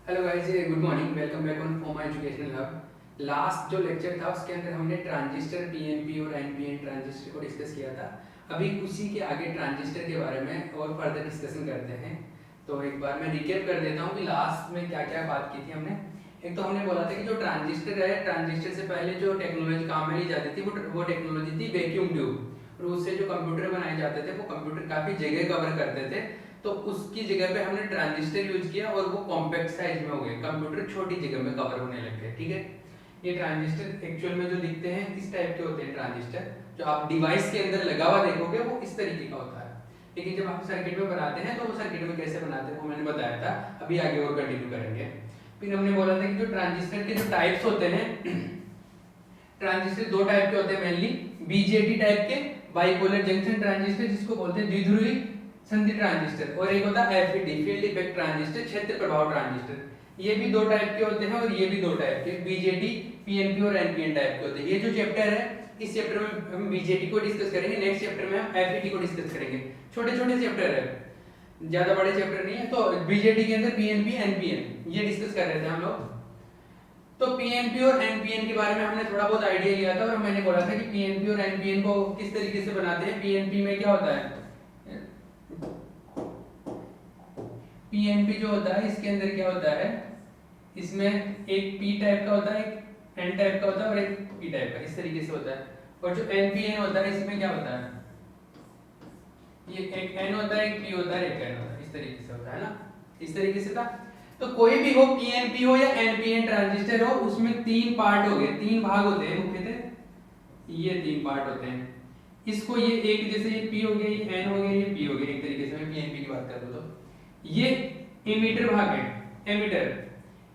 Hello guys, good morning. Welcome back on फॉर्मा educational hub. Last जो lecture था उसके अंदर हमने ट्रांजिस्टर पीएनपी और एनपीएन ट्रांजिस्टर को डिस्कस किया था। अभी उसी के आगे ट्रांजिस्टर के बारे में और फर्दर डिस्कशन करते हैं। तो एक बार मैं रिकैप कर देता हूँ कि लास्ट में क्या क्या बात की थी हमने। एक तो हमने बोला था कि जो ट्रांजिस्टर है, ट्रांजिस्टर से पहले जो टेक्नोलॉजी काम में ली जाती थी वो टेक्नोलॉजी थी वैक्यूम ट्यूब। और उससे जो कंप्यूटर बनाए जाते थे वो कंप्यूटर काफ़ी जगह कवर करते थे। तो उसकी जगह पे हमने ट्रांजिस्टर यूज किया और वो कॉम्पैक्ट साइज में हो गए, कंप्यूटर छोटी जगह में कवर होने लग गए। ठीक है, ये ट्रांजिस्टर एक्चुअल में जो दिखते हैं इस टाइप के होते हैं। ट्रांजिस्टर जो आप डिवाइस के अंदर लगा हुआ देखोगे वो इस तरीके का होता है, लेकिन जब आप सर्किट में बनाते हैं तो वो सर्किट में कैसे बनाते हैं वो मैंने बताया था। अभी आगे और कंटिन्यू करेंगे। फिर हमने बोला था कि जो ट्रांजिस्टर के जो टाइप्स होते हैं, ट्रांजिस्टर दो टाइप के होते हैं मेनली। बीजेटी टाइप के बाइपोलर जंक्शन ट्रांजिस्टर जिसको बोलते हैं द्विध्रुवी संधि ट्रांजिस्टर, और एक होता है एफईटी फील्ड इफेक्ट ट्रांजिस्टर, क्षेत्र प्रभाव ट्रांजिस्टर। ये भी दो टाइप के होते हैं और ये भी दो टाइप के, बीजेटी पीएनपी और एनपीएन टाइप के होते हैं। ये जो चैप्टर है इस चैप्टर में हम बीजेटी को डिस्कस करेंगे, नेक्स्ट चैप्टर में हम एफईटी को डिस्कस करेंगे। छोटे छोटे चैप्टर है, ज्यादा बड़े चैप्टर नहीं है। तो बीजेटी के अंदर पीएनपी एनपीएन ये डिस्कस कर रहे थे हम लोग। तो पीएनपी और एनपीएन के बारे में हमने थोड़ा बहुत आइडिया लिया था और मैंने बोला था कि पीएनपी और एनपीएन को किस तरीके से बनाते हैं। पीएनपी में क्या होता है, पीएनपी जो होता है इसके अंदर क्या होता है, इसमें एक पी टाइप का होता है, एक एन टाइप का होता है और एक पी टाइप का, इस तरीके से होता है। और जो एनपीएन होता है इसमें क्या होता है, ये एक एन होता है, एक पी होता है, एक एन होता है, इस तरीके से होता है ना, इस तरीके से था। तो कोई भी हो, पीएनपी हो या एनपीएन ट्रांजिस्टर हो, उसमें तीन पार्ट हो गए, तीन भाग होते हैं मुख्यतः। ये तीन पार्ट होते हैं। इसको ये एक, जैसे ये पी हो गया, ये एन हो गया, ये पी हो गया, एक तरीके से मैं पीएनपी की बात कर दूं तो ये एमिटर भाग है, एमिटर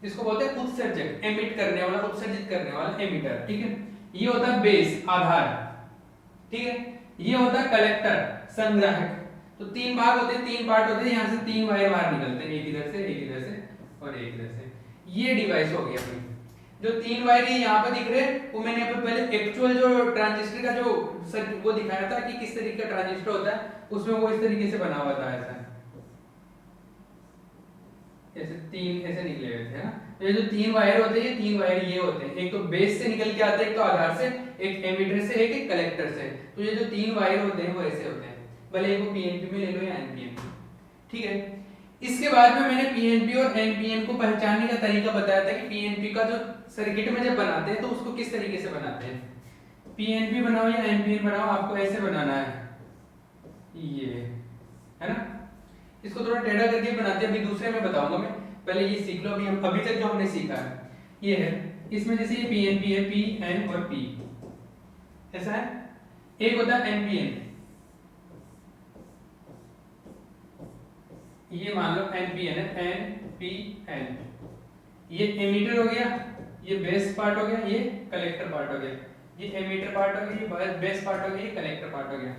इसको बोलते हैं उत्सर्जक, एमिट करने वाला, उत्सर्जित करने वाला एमिटर। ठीक है, ये होता है बेस, आधार। ठीक है, ये होता है कलेक्टर, संग्राहक। तो तीन भाग होते हैं, तीन पार्ट होते हैं। यहाँ से तीन वायर बाहर निकलते हैं, एक इधर से, एक इधर से और एक इधर से। ये डिवाइस हो गया अपनी। जो तीन वायर ये यहाँ पे दिख रहे हैं वो मैंने आपको पहले एक्चुअल जो ट्रांजिस्टर का जो सर्किट वो दिखाया था कि किस तरीके का ट्रांजिस्टर होता है, उसमें वो इस तरीके से बना हुआ था, ऐसा ऐसे तीन ऐसे निकले हुए थे ना। तो ये जो तीन वायर होते हैं, ये तीन वायर ये होते हैं, एक तो बेस से निकल के आते हैं, एक तो आधार से, एक एमिटर से, एक कलेक्टर से। तो ये जो तीन वायर होते हैं वो ऐसे होते हैं, भले वो पीएनपी में ले लो या एनपीएन। ठीक है, इसके बाद में मैंने पीएनपी और एनपीएन को पहचानने का तरीका बताया था कि पीएनपी का जो सर्किट में जब बनाते हैं तो उसको किस तरीके से बनाते हैं। पीएनपी बनाओ या एनपीएन बनाओ, आपको ऐसे बनाना है, ये है ना। इसको थोड़ा टेढ़ा करके बनाते हैं, अभी दूसरे में बताऊंगा मैं, पहले ये सीख लो। अभी हम अभी तक जो हमने सीखा है ये है, इसमें जैसे ये पीएनपी है, पी एन और पी ऐसा है। एक होता है एनपीएन, ये मान लो एनपीएन है, एन पी एन। ये एमीटर हो गया, ये बेस पार्ट हो गया, ये कलेक्टर पार्ट हो गया। ये एमीटर पार्ट हो गया, ये बेस पार्ट हो गया, ये कलेक्टर पार्ट हो गया।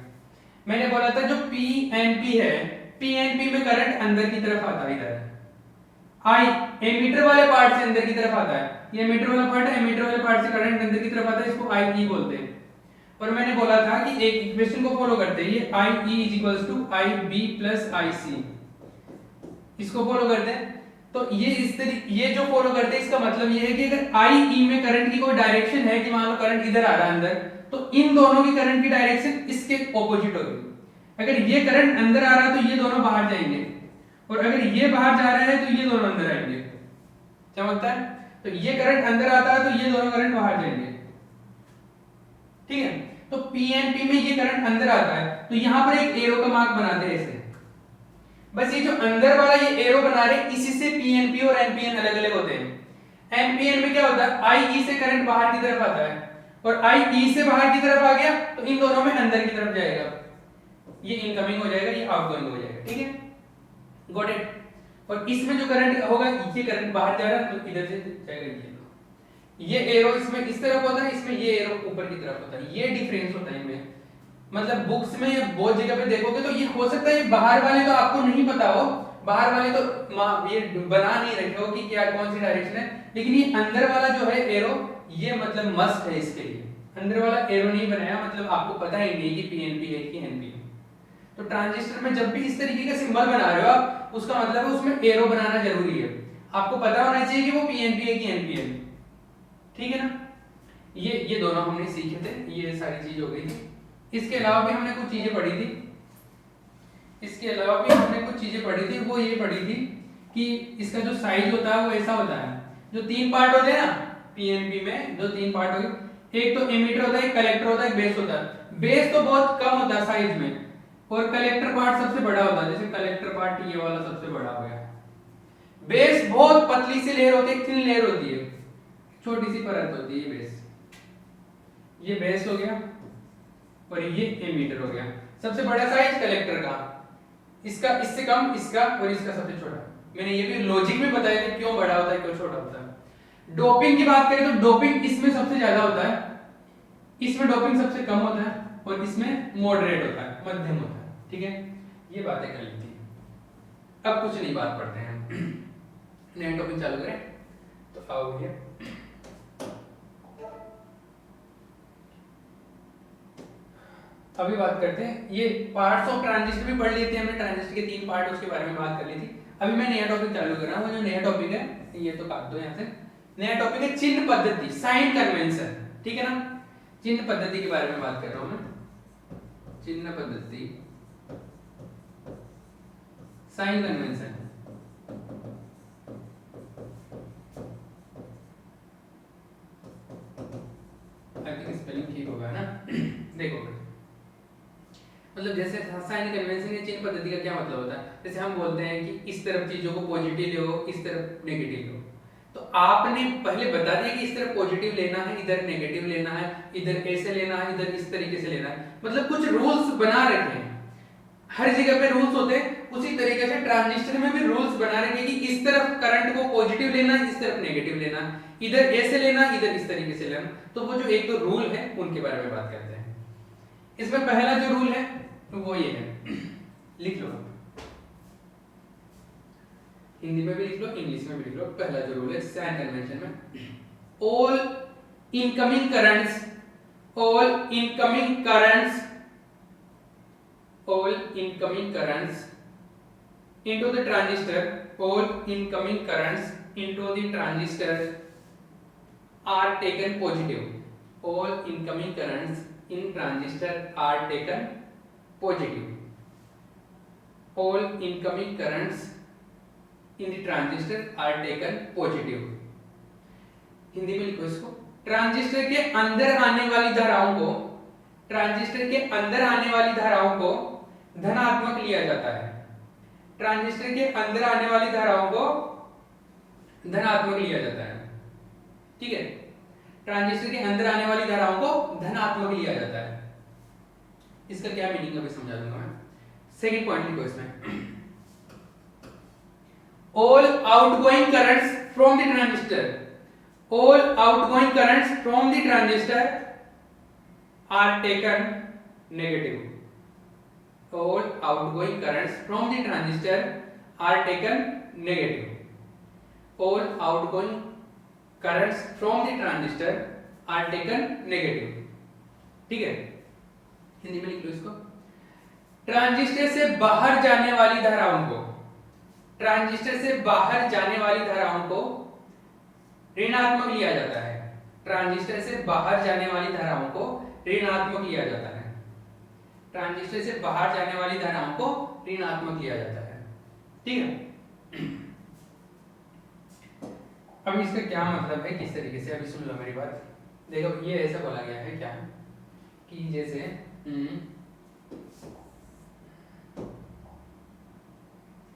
मैंने बोला था जो पीएनपी है, पीएनपी में करंट अंदर की तरफ आता है, इधर आई एमीटर वाले पार्ट से अंदर की तरफ आता है। ये एमीटर वाला पार्ट है, एमीटर वाले पार्ट से करंट अंदर की तरफ आता है, इसको आई ई बोलते हैं। और मैंने बोला था कि एक इक्वेशन को फॉलो करते हैं, ये I E is equals to I B plus I C, इसको फॉलो करते हैं। तो ये इस तरीके, ये जो फॉलो करते हैं इसका मतलब ये है कि अगर आई ई में करंट की कोई डायरेक्शन है, कि मान लो करंट इधर आ रहा है अंदर, तो इन दोनों की करंट की डायरेक्शन इसके ऑपोजिट होगी। अगर ये करंट अंदर आ रहा है तो ये दोनों बाहर जाएंगे, और अगर ये बाहर जा रहा है तो ये दोनों अंदर आएंगे। समझता है? तो ये करंट अंदर आता है तो ये दोनों करंट बाहर जाएंगे। ठीक है, तो पीएनपी में ये करंट अंदर आता है तो यहां पर एक एरो का मार्क बनाते हैं ऐसे। बस ये जो अंदर वाला ये एरो बना रहे, इसी से पीएनपी और एनपीएन अलग अलग होते हैं। एनपीएन में क्या होता है, आई ई से करंट बाहर की तरफ आता है, और आई ई से बाहर की तरफ आ गया तो इन दोनों में अंदर की तरफ जाएगा, ये इनकमिंग हो जाएगा, ये आउटगोइंग हो जाएगा। ठीक है, गॉट इट। और इसमें जो करंट होगा, ये करंट बाहर जा रहा है तो इधर से जाएगा, ये एरो इसमें इस तरफ होता है, इसमें ये एरो ऊपर की तरफ होता है। ये डिफरेंस होता है इनमें। मतलब बुक्स में या बहुत जगह पे देखोगे तो ये हो सकता है बाहर वाले तो आपको नहीं पता हो, बाहर वाले तो ये बना नहीं रखे हो कि क्या कौन सी डायरेक्शन है, लेकिन ये अंदर वाला जो है एरो, ये मतलब मस्ट है इसके लिए। अंदर वाला एरो नहीं बनाया मतलब आपको पता ही नहीं कि पीएनपी है कि एनपी है। तो ट्रांजिस्टर में जब भी इस तरीके का सिंबल बना रहे हो आप, उसका मतलब है उसमें एरो बनाना जरूरी है। आपको पता होना चाहिए कि वो पीएनपी है कि एनपी है, ठीक है ना। ये दोनों हमने सीखे थे, ये सारी चीज हो गई थी। इसके अलावा भी हमने कुछ चीजें पढ़ी थी, वो ये पढ़ी थी कि इसका जो साइज होता है वो ऐसा होता है, जो 3 पार्ट होते हैं ना पीएनपी में, जो 3 पार्ट होते हैं, एक तो एमिटर होता है, एक कलेक्टर होता है, एक बेस होता है। बेस तो बहुत कम होता है साइज में, और कलेक्टर पार्ट सबसे बड़ा होता है, जैसे कलेक्टर पार्ट ये वाला सबसे बड़ा हो गया। बेस बहुत पतली सी लेयर होती है, थिन लेयर होती है, छोटी सी परत होती है बेस। ये बेस हो गया और ये एमीटर हो गया। सबसे बड़ा साइज कलेक्टर का, इसका इससे कम इसका, और इसका सबसे छोटा। मैंने ये भी लॉजिक में बताया था क्यों बड़ा होता है क्यों छोटा होता है। डोपिंग की बात करें तो डोपिंग इसमें सबसे ज्यादा होता है, इसमें डोपिंग सबसे कम होता है, और इसमें मॉडरेट होता है, मध्यम होता है, ठीक है। ये बातें कर ली थी। अब कुछ नहीं बात पढ़ते हैं, नया टॉपिक चालू करें तो आओ भैया। अभी बात करते हैं, ये पार्ट्स ऑफ ट्रांजिस्टर भी पढ़ लिए थे हमने, ट्रांजिस्टर के 3 पार्ट उसके बारे में बात कर ली थी। अभी मैं नया टॉपिक चालू कर रहा हूँ। जो नया टॉपिक है ये तो काट दो यहाँ से। नया टॉपिक है चिन्ह पद्धति, साइन कन्वेंशन, ठीक है ना। चिन्ह पद्धति के बारे में बात कर रहा हूँ मैं, चिन्ह पद्धति, sign convention. I think spelling ठीक होगा ना। देखो मतलब जैसे साइन कन्वेंशन या चिन्ह पद्धति का क्या मतलब होता है, जैसे हम बोलते हैं कि इस तरफ चीजों को पॉजिटिव लो, इस तरफ नेगेटिव लो, तो आपने पहले बता दिया कि इस तरफ पॉजिटिव लेना है, इधर नेगेटिव लेना है, इधर ऐसे लेना है, इधर इस तरीके से लेना है, मतलब कुछ रूल्स बना रखे हैं। हर जगह पे रूल्स होते हैं, उसी तरीके से ट्रांजिस्टर में भी रूल्स बना रखे कि इस तरफ करंट को पॉजिटिव लेना है, इस तरफ नेगेटिव लेना है, इधर ऐसे लेना, इधर इस तरीके से लेना। तो वो जो एक दो रूल है उनके बारे में बात करते हैं। इसमें पहला जो रूल है वो ये है, लिख लो, हिंदी में भी लिख लो, इंग्लिश में भी लिख लो। पहला जो रूल है साइन कन्वेंशन में, all incoming currents, all incoming currents, all incoming currents into the transistor, all incoming currents into the transistor are taken positive, all incoming currents in transistor are taken positive, all incoming currents in the transistor are taken positive। Hindi में लिखो इसको, transistor के अंदर आने वाली धाराओं को, transistor के अंदर आने वाली धाराओं को धनात्मक लिया जाता है, ट्रांजिस्टर के अंदर आने वाली धाराओं को धनात्मक लिया जाता है, ठीक है। ट्रांजिस्टर के अंदर आने वाली धाराओं को धनात्मक लिया जाता है। इसका क्या मीनिंग अभी समझा दूंगा मैं। सेकंड पॉइंट लिखो इसमें, all outgoing currents from the transistor, all outgoing currents from the transistor are taken negative, all outgoing currents from the transistor are taken negative, all outgoing currents from the transistor are taken negative, ठीक है। हिंदी में लिख लो इसको, transistor से बाहर जाने वाली धाराओं को, ट्रांजिस्टर से बाहर जाने वाली धाराओं को ऋणात्मक लिया जाता है, ट्रांजिस्टर से बाहर जाने वाली धाराओं को ऋणात्मक लिया जाता है, ट्रांजिस्टर से बाहर जाने वाली धाराओं को ऋणात्मक लिया जाता है, ठीक है। अब इसका क्या मतलब है, किस तरीके से, अभी सुन लो मेरी बात। देखो ये ऐसा बोला गया है क्या कि जैसे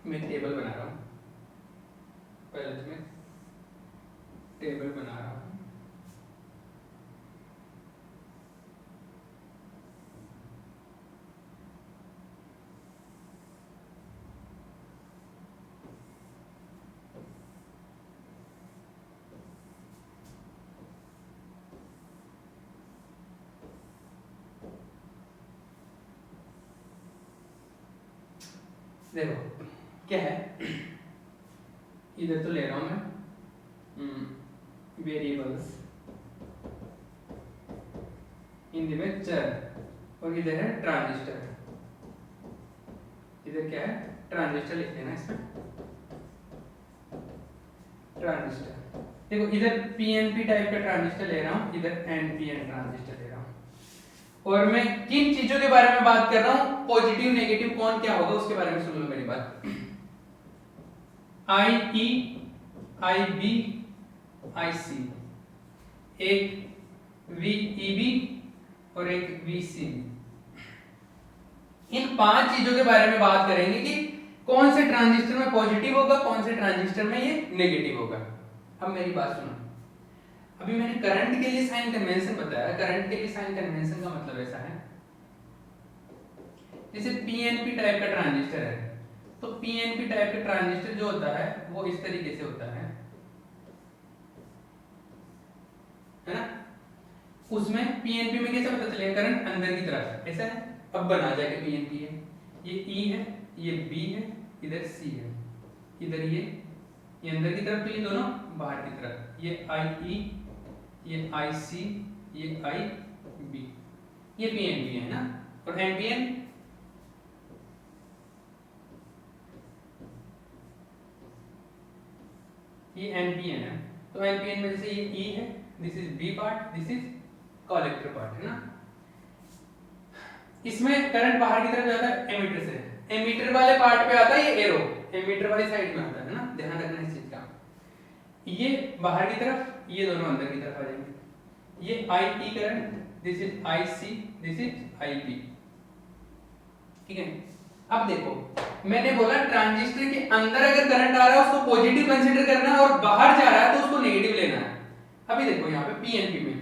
मैं टेबल बना रहा हूं, पहले तो मैं टेबल बना रहा हूं, देखो क्या है, इधर तो ले रहा हूं मैं वेरिएबल्स, हिंदी में चर, और इधर है ट्रांजिस्टर, इधर क्या है ट्रांजिस्टर लिख देना इसमें। ट्रांजिस्टर। देखो इधर पीएनपी टाइप का ट्रांजिस्टर ले रहा हूँ, इधर एनपीएन ट्रांजिस्टर ले रहा हूँ। और मैं किन चीजों के बारे में बात कर रहा हूँ, पॉजिटिव नेगेटिव कौन क्या होगा उसके बारे में सुन लो मेरी बात। आई ई, आई बी, आई सी, एक वी ई बी और एक वी सी बी। इन 5 चीजों के बारे में बात करेंगे कि कौन से ट्रांजिस्टर में पॉजिटिव होगा, कौन से ट्रांजिस्टर में ये नेगेटिव होगा। अब मेरी बात सुनो, अभी मैंने करंट के लिए साइन कन्वेंशन बताया। करंट के लिए साइन कन्वेंशन का मतलब ऐसा है, जैसे पीएनपी टाइप का ट्रांजिस्टर है, तो पीएनपी टाइप का ट्रांजिस्टर जो होता है वो इस तरीके से होता है ना। उसमें पीएनपी में कैसे पता चलेगा, करंट अंदर की तरफ ऐसा है। अब बना जाके पीएनपी है, ये ई है, ये बी है, इधर सी है, इधर ये अंदर की तरफ, तो ये दोनों बाहर की तरफ, ये आई ई, ये आई सी, ये आई बी, ये पीएनपी है ना। और एनपीएन ये एनपीएन है। तो एनपीएन में जैसे ये ई है, this is B part, this is collector part है ना। इसमें करंट बाहर की तरफ जाता है एमीटर से, एमीटर वाले पार्ट पे आता है ये एरो, एमीटर वाली साइड में आता है ना, ध्यान रखना इस चीज का। ये बाहर की तरफ, ये दोनों अंदर की तरफ आ जाएंगे। ये I E current, this is I C, this is I B, ठीक है। अब देखो मैंने बोला ट्रांजिस्टर के अंदर अगर करंट आ रहा है उसको पॉजिटिव कंसीडर करना है, और बाहर जा रहा है तो उसको नेगेटिव लेना है। अभी देखो यहाँ पे पीएनपी में,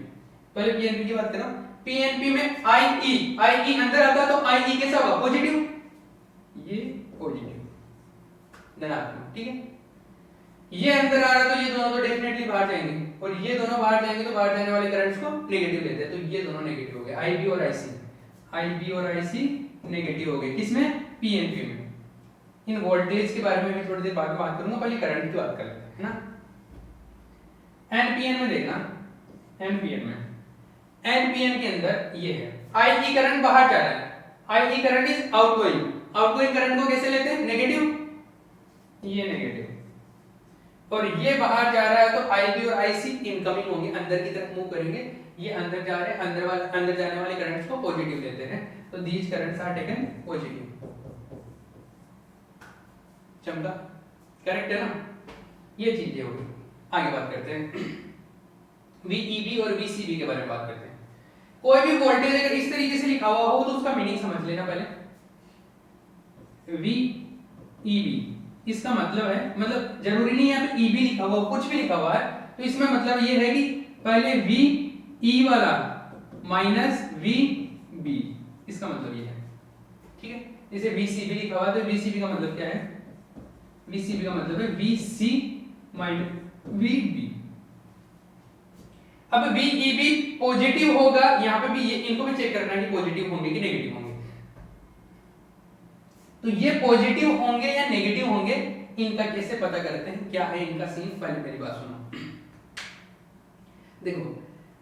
पहले पीएनपी की बात करो। पीएनपी में आई ई अंदर आता है तो आई ई कैसा होगा, पॉजिटिव, ये पॉजिटिव धनात्मक, ठीक है। ये अंदर आ रहा है तो ये दोनों तो डेफिनेटली बाहर जाएंगे, और ये दोनों बाहर जाएंगे तो बाहर जाने वाले करंट्स को नेगेटिव लेते हैं, तो ये दोनों नेगेटिव हो गए, आई बी और आई सी, आई बी और आई सी नेगेटिव हो गए। किसमें, पीएनपी में। इन वोल्टेज के बारे में भी थोड़ी देर बाद में बात करूंगा, पहले करंट की बात कर लेते हैं ना। एनपीएन में देखना, एनपीएन में, एनपीएन के अंदर ये है, आई ई करंट बाहर जा रहा है, I E current is outgoing, outgoing current को कैसे लेते हैं, नेगेटिव, ये नेगेटिव, और ये बाहर जा रहा है तो आई बी और आई सी इनकमिंग होंगे, अंदर की तरफ मूव करेंगे। ये अंदर जा रहे हैं, अंदर जाने वाले करंट्स को पॉजिटिव लेते हैं, तो these currents are taken positive. चमका, करेक्ट है ना। ये चीजें हो गई। आगे बात करते हैं VEB और VCB के बारे में बात करते हैं। कोई भी वोल्टेज अगर इस तरीके से लिखा हुआ हो तो उसका मीनिंग समझ लेना पहले। VEB इसका मतलब है, मतलब जरूरी नहीं है EB लिखा हुआ, कुछ भी लिखा हुआ है तो इसमें मतलब ये है कि पहले VE वाला माइनस VB, इसका मतलब ये है, ठीक है। जैसे VCB लिखा हुआ है तो VCB का मतलब क्या है, VCB का मतलब है VC माइनस VB। अब VEB पॉजिटिव होगा, यहाँ पे भी ये इनको भी चेक करना है कि पॉजिटिव होंगे कि नेगेटिव होंगे। तो ये पॉजिटिव होंगे या नेगेटिव होंगे, इनका कैसे पता करते हैं, क्या है इनका सीन, पहले मेरी बात सुनो। देखो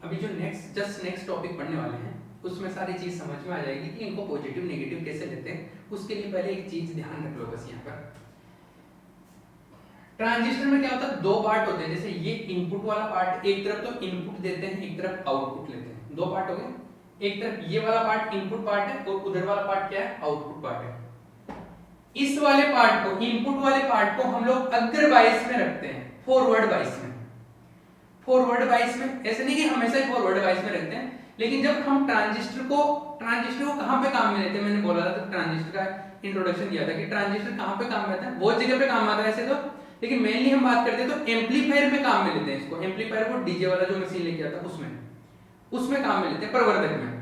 अभी जो नेक्स्ट टॉपिक पढ़ने वाले हैं उसमें सारी चीज समझ में आ जाएगी कि इनको पॉजिटिव नेगेटिव कैसे लेते हैं। उसके लिए पहले एक चीज ध्यान रख लो बस, यहाँ पर ट्रांजिस्टर में क्या होता है, दो पार्ट होते हैं। जैसे ये इनपुट वाला पार्ट, एक तरफ तो इनपुट देते हैं, एक तरफ आउटपुट लेते हैं, दो पार्ट हो गए। एक तरफ ये वाला पार्ट इनपुट पार्ट है और उधर वाला पार्ट क्या है, आउटपुट पार्ट है। इस वाले पार्ट को, इनपुट वाले पार्ट को हम लोग अग्र बाइस में रखते हैं, फॉरवर्ड बाइस में। फॉरवर्ड बाइस में ऐसे नहीं कि हमेशा ही फॉरवर्ड बाइस में रखते हैं, लेकिन जब हम ट्रांजिस्टर को कहां पे काम में लेते हैं, मैंने बोला था तो ट्रांजिस्टर का इंट्रोडक्शन दिया था कि ट्रांजिस्टर कहां पे काम में आता है, बहुत जगह पे काम आता है ऐसे तो, लेकिन मेनली हम बात करते हैं तो एम्पलीफायर में काम में लेते हैं इसको। एम्पलीफायर को डीजे वाला जो मशीन लेके आता है उसमें काम में लेते हैं, प्रवर्धक में।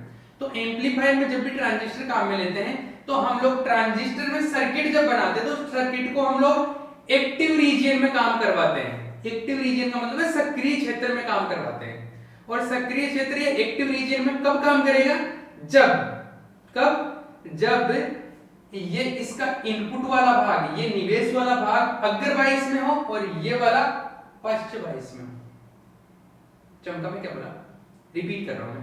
तो एम्पलीफायर में जब भी ट्रांजिस्टर काम में लेते हैं तो हम लोग ट्रांजिस्टर में सर्किट जब बनाते हैं तो सर्किट को हम लोग एक्टिव रीजन में काम करवाते हैं। एक्टिव रीजन का मतलब है सक्रिय क्षेत्र में काम करवाते हैं। और सक्रिय क्षेत्र या एक्टिव रीजन में कब काम करेगा, जब ये इसका इनपुट वाला भाग, ये निवेश वाला भाग अग्र बाइस में हो और ये वाला पश्च बाइस में हो। चमका में क्या बोला, रिपीट कर रहा हूं मैं।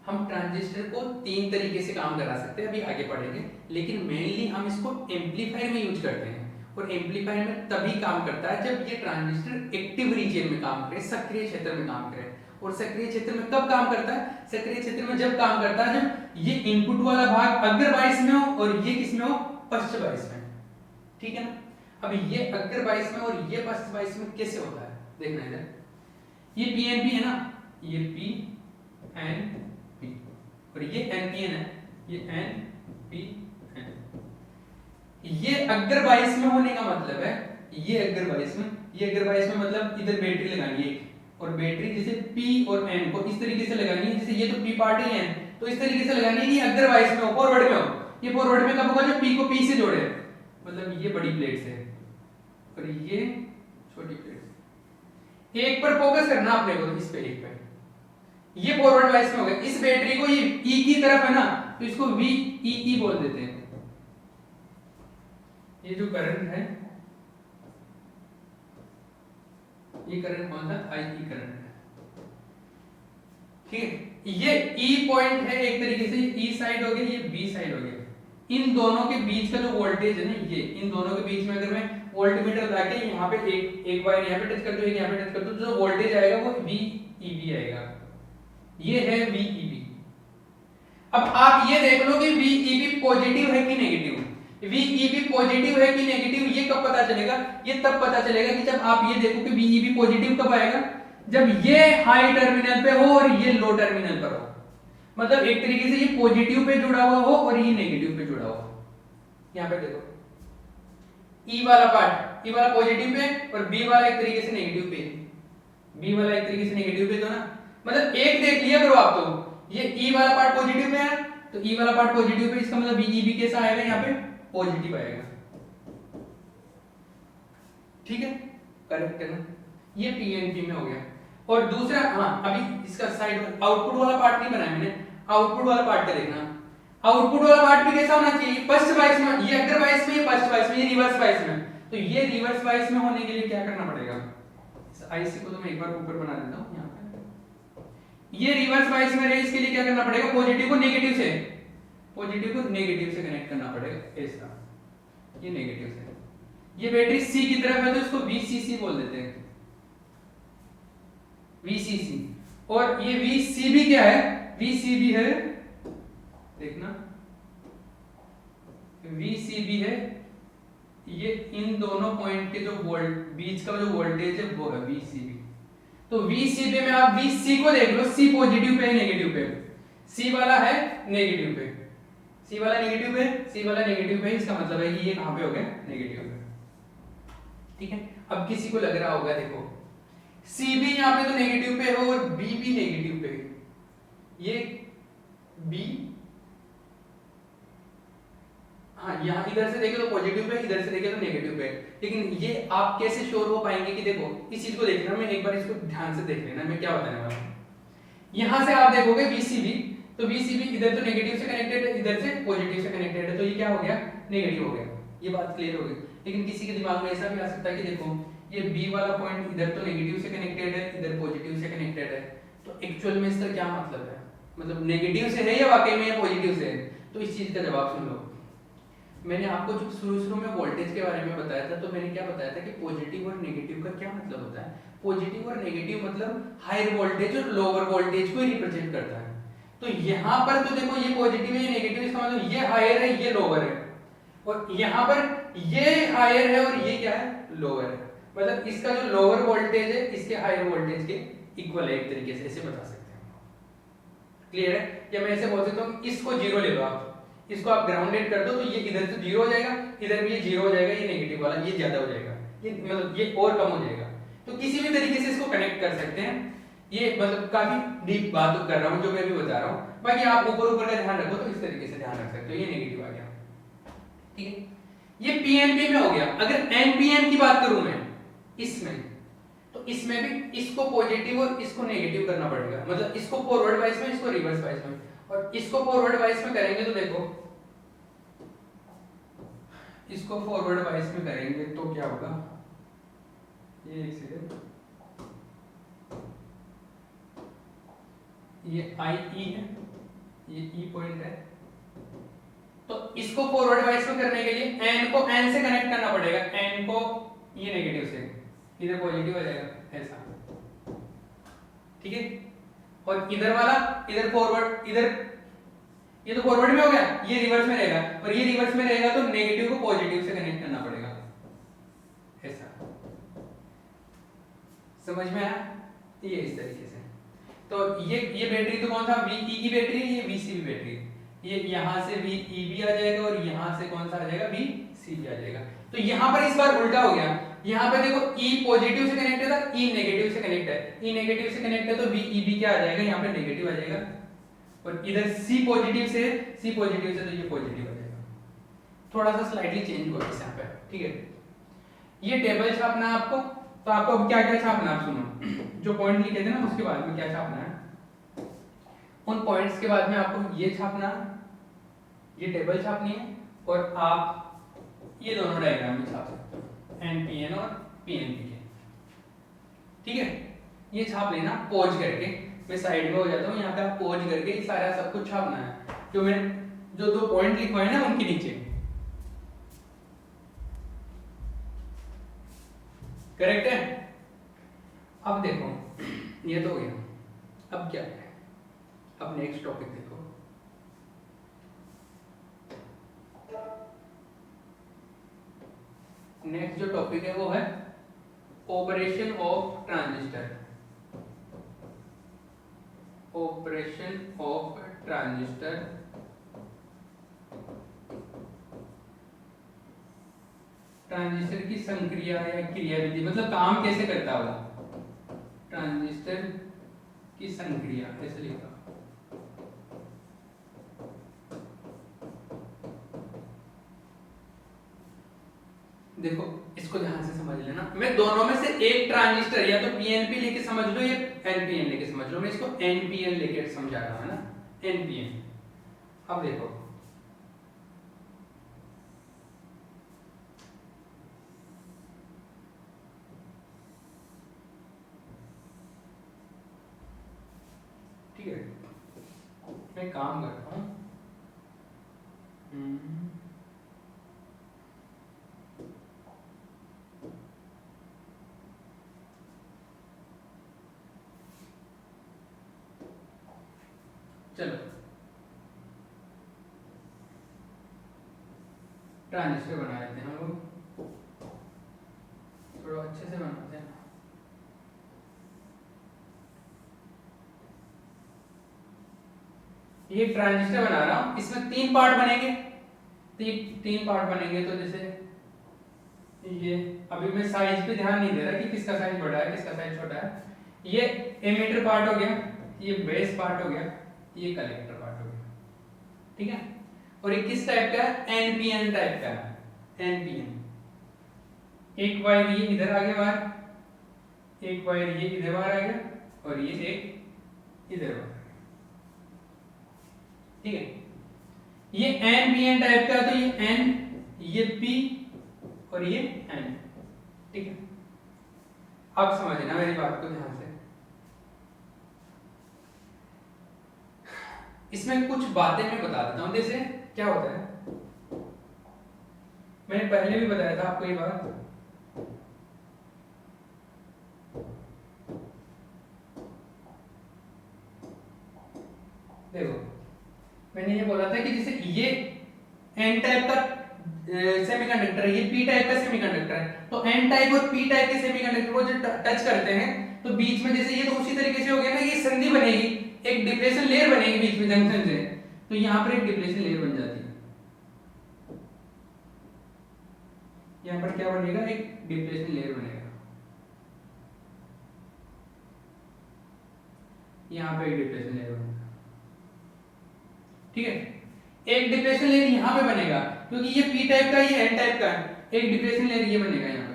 हम ट्रांजिस्टर को तीन तरीके से काम करा सकते हैं, अभी आगे पढ़ेंगे, लेकिन मेनली हम इसको एम्पलीफायर में यूज करते हैं। और एम्पलीफायर में तभी काम करता है जब ये ट्रांजिस्टर एक्टिव रीजन में काम करे, सक्रिय क्षेत्र में काम करे। और सक्रिय क्षेत्र में कब काम करता है? सक्रिय क्षेत्र में जब काम करता है जब ये इनपुट वाला भाग अग्र बाइस में हो और ये किस में हो? पश्च बाइस में। ठीक है ना? अब ये अग्र बाइस में और ये पश्च बाइस में कैसे होता है देखना इधर। ये पीएनपी है ना, ये पी एन पी और ये एनपीएन है, ये एन पी एन। ये अग्र बाइस में होने का मतलब है, ये अग्र बाइस में, ये अग्र बाइस में मतलब इधर बैटरी लगानी है और बैटरी जैसे P और N को इस तरीके से लगानी है, जैसे ये तो P पार्ट ही है तो इस तरीके से लगानी है कि अग्र बाइस में हो, फॉरवर्ड में हो। ये फॉरवर्ड में कब होगा? जब P को P से जोड़े, मतलब ये बड़ी प्लेट से और ये छोटी प्लेट से। एक पर फोकस करना आपने को, इस पे एक पे, ये फॉरवर्ड बाइस में हो गया। इस बैटरी को ये E की तरफ है ना तो इसको VEE बोल देते हैं। ये जो करंट है, ये करंट कौन सा? IE करंट है। ठीक है, ये E पॉइंट है एक तरीके से, E साइड हो गया, ये B साइड हो गया। इन दोनों के बीच का जो वोल्टेज है ना, ये इन दोनों के बीच में अगर मैं वोल्टमीटर लगा के यहाँ पे एक वायर यहाँ पे टच कर दूं, एक यहाँ पे टच कर दूं, जो वोल्टेज आएगा वो VEB आएगा। ये है VEB। अब आप ये देख लो कि VEB पॉजिटिव है कि नेगेटिव। VEB पॉजिटिव है कि नेगेटिव ये कब पता चलेगा? ये तब पता चलेगा कि जब आप ये देखो कि VEB पॉजिटिव कब आएगा? जब ये हाई टर्मिनल पे हो और ये लो टर्मिनल पर हो। मतलब एक तरीके से ये पॉजिटिव पे जुड़ा हुआ हो और ये नेगेटिव पे जुड़ा हुआ हो। यहाँ पे देखो E वाला पार्ट, E वाला पॉजिटिव पे और B वाला एक तरीके से नेगेटिव पे। B वाला एक तरीके से नेगेटिव पे, तो ना मतलब एक देख लिया करो आप, तो ये E वाला पार्ट पॉजिटिव पे है तो E वाला पार्ट पॉजिटिव पे, इसका मतलब VEB कैसा आएगा? यहाँ पे पॉजिटिव आएगा। ठीक है, करेक्ट है ना? ये पीएनपी में हो गया। और दूसरा, हाँ अभी इसका साइड आउटपुट वाला पार्ट नहीं बनाया मैंने, आउटपुट वाला पार्ट का देखना। आउटपुट वाला पार्ट भी कैसा होना चाहिए? फर्स्ट बाइस में, ये अग्र बाइस में, ये फर्स्ट बाइस में, ये रिवर्स बाइस में। तो ये रिवर्स बाइस में होने के लिए क्या करना पड़ेगा? इस आईसी को तो मैं एक बार ऊपर बना देता हूँ यहाँ पे। ये रिवर्स बाइस में रहे, इसके लिए क्या करना पड़ेगा? पॉजिटिव को नेगेटिव से, पॉजिटिव को नेगेटिव से कनेक्ट करना पड़ेगा ऐसा, ये नेगेटिव से। ये बैटरी सी की तरफ है तो इसको VCC बोल देते हैं, VCC। और ये VCB क्या है? VCB है, देखना VCB है, ये इन दोनों पॉइंट के जो बीच का जो वोल्टेज है वो है VCB। तो VCB में आप VC को देख लो, C पॉजिटिव पे है नेगेटिव पे, C वाला है नेगेटिव पे, C वाला नेगेटिव पे, C वाला नेगेटिव पे, इसका मतलब है कि ये कहां पे हो गया? नेगेटिव पे। ठीक है, अब किसी को लग रहा होगा देखो C भी यहाँ पे तो नेगेटिव पे है और B भी नेगेटिव पे है, ये B, हाँ यहाँ इधर से देखे तो पॉजिटिव पे, इधर से देखे तो नेगेटिव पे। लेकिन ये आप कैसे श्योर हो पाएंगे कि देखो इस चीज को देखना, मैं एक बार इसको ध्यान से देख लेना मैं क्या बताने वाला हूँ। यहाँ से आप देखोगे VCB, तो VCB इधर तो नेगेटिव से कनेक्टेड है, इधर से पॉजिटिव से कनेक्टेड है, तो ये क्या हो गया? नेगेटिव हो गया। ये बात क्लियर हो गई। लेकिन किसी के दिमाग में ऐसा भी आ सकता है कि देखो ये B वाला पॉइंट इधर तो नेगेटिव से कनेक्टेड है, इधर पॉजिटिव से कनेक्टेड है, तो एक्चुअल में इसका क्या मतलब है? मतलब नेगेटिव से है या वाकई में पॉजिटिव से है? तो इस चीज का जवाब सुन लो। मैंने आपको जो शुरू में वोल्टेज के बारे में बताया था, तो मैंने क्या बताया था कि पॉजिटिव और नेगेटिव का क्या मतलब होता है? पॉजिटिव और नेगेटिव मतलब हायर वोल्टेज और लोअर वोल्टेज को रिप्रेजेंट करता है। तो यहाँ पर तो देखो ये पॉजिटिव है, ये नेगेटिव, इसका मतलब ये हायर है, ये लोअर है, और यहाँ पर ये हायर है और ये क्या है? लोअर है। मतलब इसका जो लोअर वोल्टेज है इसके हायर वोल्टेज के इक्वल है, एक तरीके से ऐसे बता सकते हैं। क्लियर है? या मैं ऐसे बोल सकता हूँ इसको जीरो ले लो आप, इसको आप ग्राउंडेड कर दो तो ये इधर से जीरो हो जाएगा, इधर भी ये जीरो हो जाएगा, ये नेगेटिव वाला ये ज्यादा हो जाएगा, ये मतलब ये और कम हो जाएगा। तो किसी भी तरीके से इसको कनेक्ट कर सकते हैं। ये मतलब काफी डीप बात कर रहा हूँ जो मैं भी बता रहा हूँ, बाकी आप ऊपर ऊपर का ध्यान रखो तो इस तरीके से ध्यान रख सकते हो। ये नेगेटिव आ गया, ठीक है। ये पीएनपी में हो गया। अगर एनपीएन की बात करूं मैं इसमें, तो इसमें भी इसको पॉजिटिव और इसको नेगेटिव करना पड़ेगा, मतलब इसको फॉरवर्ड वाइज में, इसको रिवर्स वाइज में। और इसको फॉरवर्ड वाइज में करेंगे तो देखो, इसको फॉरवर्ड वाइज में करेंगे तो क्या होगा? ये एक सेकंड, ये आई ई है, ये ई पॉइंट है, तो इसको फॉरवर्ड वाइज में करने के लिए n को n से कनेक्ट करना पड़ेगा, n को ये नेगेटिव से, इधर पॉजिटिव आ जाएगा ऐसा, ठीक है। और इधर वाला इधर फॉरवर्ड, इधर ये तो फॉरवर्ड में हो गया, ये रिवर्स में रहेगा, और ये रिवर्स में रहेगा तो नेगेटिव को पॉजिटिव से कनेक्ट करना पड़ेगा ऐसा। समझ में आया? ये इस तरीके से। तो ये बैटरी तो कौन सा VE की बैटरी है, ये VC की बैटरी, ये यहां से VE भी आ जाएगा और यहां से कौन सा आ जाएगा VC भी आ जाएगा। तो यहां पर इस बार उल्टा हो गया, यहां पे देखो E पॉजिटिव से कनेक्ट है था, E नेगेटिव से कनेक्ट है, E नेगेटिव से कनेक्ट है तो VE क्या आ जाएगा, यहां पे नेगेटिव आ जाएगा, और इधर C पॉजिटिव से तो ये पॉजिटिव आ जाएगा। थोड़ा सा स्लाइटली चेंज हुआ इस यहाँ पे, ठीक है। ये टेबल छापना है आपको, तो आपको अब क्या क्या छापना है, आप सुनो, जो पॉइंट लिखे थे ना उसके बाद में क्या छापना है, उन पॉइंट्स के बाद में आपको ये छापना, ये टेबल छापनी है, और आप ये दोनों डायग्राम में छाप सकते हो, NPN और PNP के, ठीक है। ये छाप लेना पॉज करके, मैं साइड में हो जाता हूँ, यहाँ पे आप पॉज करके सारा सब कुछ छापना है, जो मैं जो दो पॉइंट लिखवाए ना उनके नीचे, करेक्ट है। अब देखो ये तो हो गया, अब क्या है, अब नेक्स्ट टॉपिक देखो, नेक्स्ट जो टॉपिक है वो है operation of transistor, operation of transistor, transistor की संक्रिया या क्रियाविधि, मतलब काम कैसे करता है वो, ट्रांजिस्टर की संक्रिया ऐसे लिखा। देखो इसको ध्यान से समझ लेना, मैं दोनों में से एक ट्रांजिस्टर या तो PNP लेके समझ लो या NPN लेके समझ लो, मैं इसको NPN लेके समझा रहा हूं ना, NPN। अब देखो ठीक है, मैं काम करता हूं, चलो ट्रांजिस्टर बना लेते हैं हम लोग, थोड़ा अच्छे से बनाते हैं। ये ट्रांजिस्टर बना रहा हूं, इसमें 3 पार्ट बनेंगे, 3 पार्ट बनेंगे। तो जैसे ये अभी मैं साइज पे ध्यान नहीं दे रहा कि किसका साइज बड़ा है किसका साइज छोटा है। ये एमीटर पार्ट हो गया, ये बेस पार्ट हो गया, ये कलेक्टर पार्ट हो गया, ठीक है। और ये किस टाइप का है, NPN टाइप का है, NPN। एक वायर ये इधर आ गया बाहर, एक वायर ये इधर बाहर आ गया, और ये एक इधर बाहर, ठीक है। ये NPN टाइप का, तो ये N, ये P और ये N, ठीक है। अब समझना मेरी बात को ध्यान से, इसमें कुछ बातें मैं बता देता हूं। जैसे क्या होता है, मैंने पहले भी बताया था आपको ये बात, देखो मैंने ये बोला था कि जैसे ये N टाइप का सेमीकंडक्टर है, ये P टाइप का सेमीकंडक्टर है, तो N टाइप और P टाइप के सेमीकंडक्टर को जो टच करते हैं तो बीच में जैसे ये तो उसी तरीके से हो गया ना, ये संधि बनेगी, एक डिप्लेशन लेयर बनेगी बीच में जंक्शन से, तो यहाँ पर एक डिप्लेशन लेयर बन जाती है। यहाँ पर क्या बनेगा, एक डिप्लेशन लेयर बनेगा, यहाँ पे एक डिप्लेशन लेयर बनेगा, ठीक है। एक डिप्लेशन लेयर यहाँ पे बनेगा क्योंकि ये P टाइप का, ये N टाइप का है, एक डिप्लेशन लेयर ये बनेगा यहाँ पे।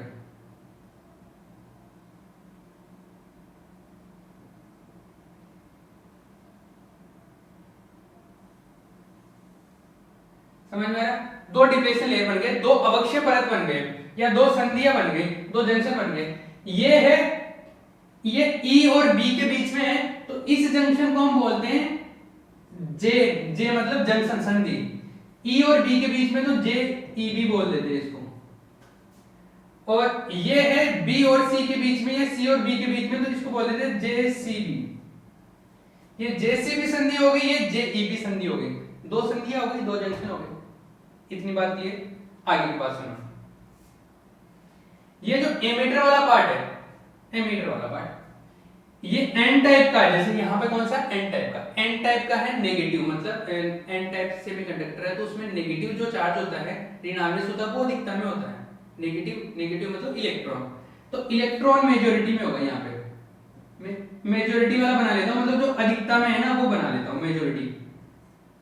समझ में आया? दो डिप्लेशन लेयर बन गए, दो अवक्षय परत बन गए, या दो संधियां बन गई, दो जंक्शन बन गए। ये है, ये E और B के बीच में है, तो इस जंक्शन को हम बोलते हैं J मतलब जंक्शन संधि। ई और बी के बीच में तो जे ई बी बोल देते हैं इसको, और ये है बी और सी के बीच में, ये सी और बी के बीच में तो इसको बोल देते हैं जे सी बी। ये जे सी बी संधि हो गई, ये जे ई बी संधि हो गई, दो संधियां हो गई, दो जंक्शन हो गए। इतनी बात की है, आगे की बात सुनो। ये जो एमीटर वाला पार्ट है, एमीटर वाला पार्ट ये एन टाइप का है, जैसे यहाँ पे कौन सा एन टाइप का, एन टाइप का है नेगेटिव, मतलब एन टाइप सेमीकंडक्टर है तो उसमें नेगेटिव जो चार्ज होता है, ऋण आवेश होता है, वो अधिकता में होता है। नेगेटिव, नेगेटिव मतलब इलेक्ट्रॉन, तो इलेक्ट्रॉन मेजॉरिटी में होगा। यहाँ पे मेजॉरिटी वाला बना लेता हूँ, मतलब जो अधिकता में है ना वो बना लेता हूँ मेजॉरिटी।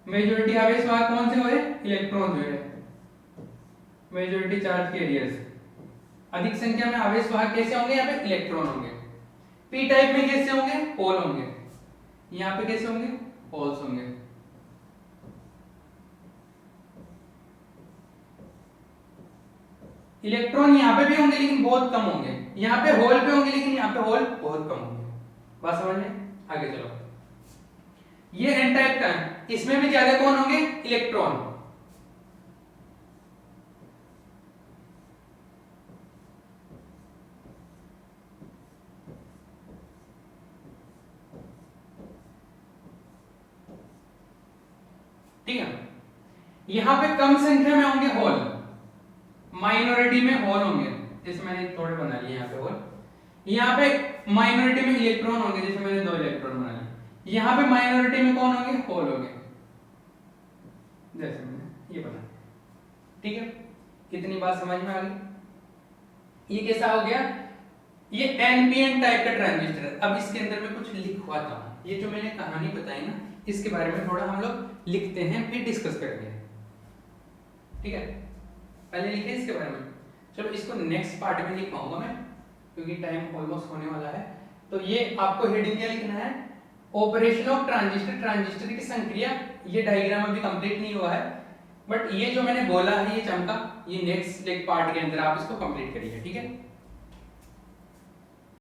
मेजॉरिटी आवेश वहां कौन से हुए, इलेक्ट्रॉन हुए, मेजॉरिटी चार्ज कैरियर्स। अधिक संख्या में आवेश वाहक कैसे होंगे, यहाँ पे इलेक्ट्रॉन होंगे। पी टाइप में कैसे होंगे, होल होंगे। यहाँ पे कैसे होंगे, होल्स होंगे। इलेक्ट्रॉन यहाँ पे भी होंगे लेकिन बहुत कम होंगे, यहाँ पे होल पे होंगे लेकिन यहाँ पे होल बहुत कम होंगे। बात समझ में? आगे चलो। ये एन टाइप का है, इसमें भी ज्यादा कौन होंगे, इलेक्ट्रॉन। ठीक है, यहां पे कम संख्या में होंगे होल, माइनॉरिटी में होल होंगे, जैसे मैंने थोड़े बना लिए यहाँ पे होल। यहाँ पे माइनॉरिटी में इलेक्ट्रॉन होंगे, जैसे मैंने 2 इलेक्ट्रॉन बना लिए। यहाँ पे माइनॉरिटी में कौन होंगे, होल होंगे, जैसे मैंने ये बना। ठीक है, कितनी बात समझ में आ गई? ये कैसा हो गया, ये एनपीएन टाइप का ट्रांजिस्टर है। अब इसके अंदर मैं कुछ लिखवाता हूँ, ये जो मैंने कहानी बताई ना, इसके बारे में थोड़ा हम लोग लिखते हैं, फिर डिस्कस करेंगे। ठीक है, पहले लिखे इसके बारे में। चलो इसको नेक्स्ट पार्ट में लिखवाऊंगा मैं, क्योंकि टाइम ऑलमोस्ट होने वाला है। तो ये आपको हेडिंग क्या लिखना है, ऑपरेशन ऑफ ट्रांजिस्टर, ट्रांजिस्टर की संक्रिया। ये डायग्राम अभी कंप्लीट नहीं हुआ है, बट ये जो मैंने बोला है, ये चमका, ये नेक्स्ट पार्ट के अंदर आप इसको कंप्लीट करिए। ठीक है।